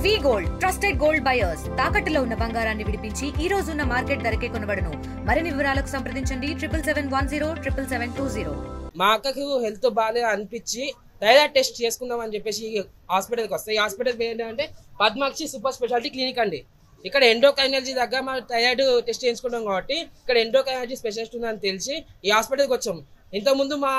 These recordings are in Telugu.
వి గోల్డ్ ట్రస్టెడ్ గోల్డ్ బయర్స్ తాకట్టులో ఉన్న బంగారాన్ని విడిపించి ఈ రోజు ఉన్న మార్కెట్ ధరకే కొనబడును. మరిన్ని వివరాలకు సంప్రదించండి 77107720. మా అక్కకు హెల్త్ బాగా అనిపించి థైరాయిడ్ టెస్ట్ చేసుకుందాం అని చెప్పేసి హాస్పిటల్కి వస్తాయి. ఈ హాస్పిటల్ ఏంటంటే పద్మాక్షి సూపర్ స్పెషాలిటీ క్లినిక్ అండి. ఇక్కడ ఎండోక్రైనాలజీ దగ్గర మనం థైరాయిడ్ టెస్ట్ చేయించుకుంటాం కాబట్టి ఇక్కడ ఎండోక్రైనాలజీ స్పెషలిస్ట్ ఉందని తెలిసి ఈ హాస్పిటల్కి వచ్చాం. ఇంతకుముందు మా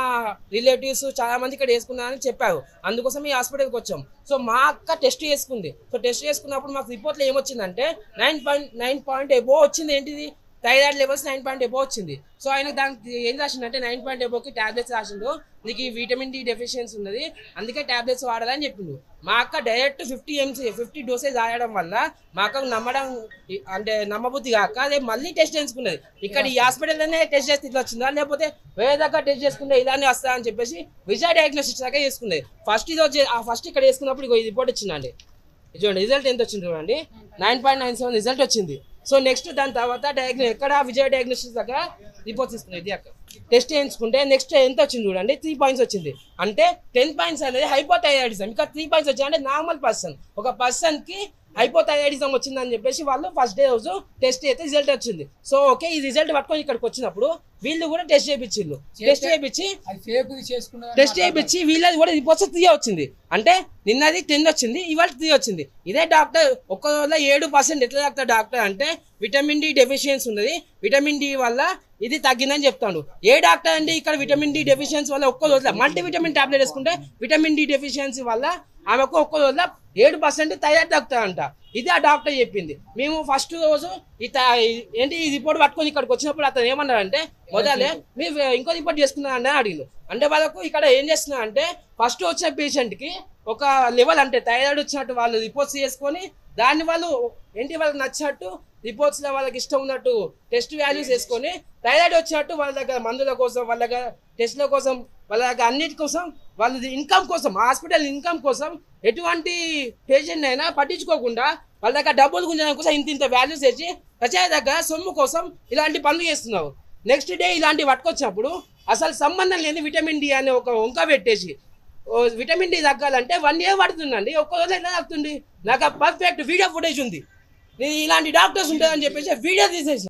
రిలేటివ్స్ చాలా మంది ఇక్కడ వేసుకున్నారని చెప్పారు, అందుకోసం ఈ హాస్పిటల్కి వచ్చాం. సో మా అక్క టెస్ట్ చేసుకుంది. సో టెస్ట్ చేసుకున్నప్పుడు మాకు రిపోర్ట్లో ఏమొచ్చిందంటే 9.9 ఎబో వచ్చింది. ఏంటిది థైరాయిడ్ లెవెల్స్ 9 ఎబో వచ్చింది. సో ఆయన దానికి ఏం రాసిందంటే 9 ఎబోకి ట్యాబ్లెట్స్ రాసిండు. నీకు ఈ విటమిన్ డి డెఫిషియన్సీ ఉన్నది, అందుకే ట్యాబ్లెట్స్ వాడాలని చెప్పిండు. మా అక్క డైరెక్ట్ 50 డోసేజ్ రాయడం వల్ల మా అక్కకు నమ్మబుద్ధి కాక అదే మళ్ళీ టెస్ట్ చేసుకున్నది. ఇక్కడ ఈ హాస్పిటల్లోనే టెస్ట్ చేస్తే ఇట్లా వచ్చిందా, లేకపోతే వేరే దగ్గర టెస్ట్ చేసుకుంటే ఇలానే వస్తా అని చెప్పేసి విజయ్ డయాగ్నోస్టిక్స్ దాకా చేసుకున్నది. ఫస్ట్ ఇక్కడ వేసుకున్నప్పుడు ఈ రిపోర్ట్ వచ్చిందండి. చూడండి రిజల్ట్ ఎంత వచ్చింది చూడండి, 9.97 రిజల్ట్ వచ్చింది. సో నెక్స్ట్ దాని తర్వాత ఎక్కడ విజయ్ డయాగ్నోస్టిక్స్ దగ్గర రిపోర్ట్స్ ఇస్తుంది. ఇది అక్క టెస్ట్ చేయించుకుంటే నెక్స్ట్ ఎంత వచ్చింది చూడండి, 3 పాయింట్స్ వచ్చింది. అంటే 10 పాయింట్స్ అనేది హైపోథైరాయిడిజం. ఇక్కడ 3 పాయింట్స్ వచ్చాయి అంటే నార్మల్ పర్సన్, ఒక పర్సన్కి హైపోథైరాయిడిజం వచ్చిందని చెప్పేసి వాళ్ళు ఫస్ట్ డే రోజు టెస్ట్ అయితే రిజల్ట్ వచ్చింది. సో ఓకే, ఈ రిజల్ట్ పట్టుకొని ఇక్కడికి వచ్చినప్పుడు వీళ్ళు కూడా టెస్ట్ చేయించిండ్రు. టెస్ట్ చేయించి వీళ్ళది కూడా రిపోర్ట్స్ 3 వచ్చింది. అంటే నిన్నది 10 వచ్చింది, ఇవాళ 3 వచ్చింది. ఇదే డాక్టర్ ఒక్క రోజులో 7% ఎట్లా తాగుతాడు డాక్టర్ అంటే విటమిన్ డి డెఫిషియన్సీ ఉన్నది, విటమిన్ డి వల్ల ఇది తగ్గిందని చెప్తాడు. ఏ డాక్టర్ అంటే ఇక్కడ విటమిన్ డి డెఫిషియన్సీ వల్ల ఒక్క రోజులో మల్టీవిటమిన్ టాబ్లెట్ వేసుకుంటే విటమిన్ డి డెఫిషియన్సీ వల్ల ఆమెకు ఒక్క రోజులో 7% థైరాయిడ్ తగ్గుతాడంట. ఇది ఆ డాక్టర్ చెప్పింది. మేము ఫస్ట్ రోజు ఈ రిపోర్ట్ పట్టుకొని ఇక్కడికి వచ్చినప్పుడు అతను ఏమన్నారంటే మొదలే మీరు ఇంకో రిపోర్ట్ చేసుకున్నారని అడిగింది. అంటే వాళ్ళకు ఇక్కడ ఏం చేస్తున్నారంటే ఫస్ట్ వచ్చిన పేషెంట్కి ఒక లెవెల్ అంటే థైరాయిడ్ వచ్చినట్టు వాళ్ళు రిపోర్ట్స్ చేసుకొని దాన్ని వాళ్ళు వాళ్ళకి నచ్చినట్టు రిపోర్ట్స్లో వాళ్ళకి ఇష్టం ఉన్నట్టు టెస్ట్ వాల్యూస్ వేసుకొని థైరాయిడ్ వచ్చినట్టు వాళ్ళ దగ్గర మందుల కోసం, వాళ్ళ దగ్గర టెస్ట్ల కోసం, వాళ్ళ దగ్గర అన్నిటి కోసం, వాళ్ళ ఇన్కమ్ కోసం, హాస్పిటల్ ఇన్కమ్ కోసం ఎటువంటి పేషెంట్ అయినా పట్టించుకోకుండా వాళ్ళ దగ్గర డబ్బులు గుంజడం కోసం ఇంత వాల్యూస్ వేసి ప్రజల దగ్గర సొమ్ము కోసం ఇలాంటి పనులు చేస్తున్నారు. నెక్స్ట్ డే ఇలాంటివి పట్టుకొచ్చినప్పుడు అసలు సంబంధం లేని విటమిన్ డి అనే ఒక వంక పెట్టేసి విటమిన్ డి తగ్గాలంటే 1 year పడుతుందండి. ఒక్క రోజు ఎలా తగ్గుతుంది? నాకు పర్ఫెక్ట్ వీడియో ఫుటేజ్ ఉంది. నేను ఇలాంటి డాక్టర్స్ ఉంటారని చెప్పేసి వీడియో తీసేసి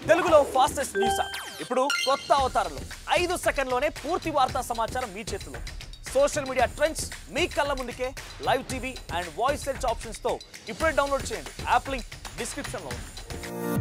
తెలుగులో ఫాస్టెస్ట్ న్యూస్ యాప్ ఇప్పుడు కొత్త అవతారంలో 5 సెకండ్లోనే పూర్తి వార్తా సమాచారం మీ చేతిలో. సోషల్ మీడియా ట్రెండ్స్ మీ కళ్ళ ముందుకే live TV and voice search ఆప్షన్స్తో ఇప్పుడే డౌన్లోడ్ చేయండి. యాప్ లింక్ డిస్క్రిప్షన్లో ఉంది.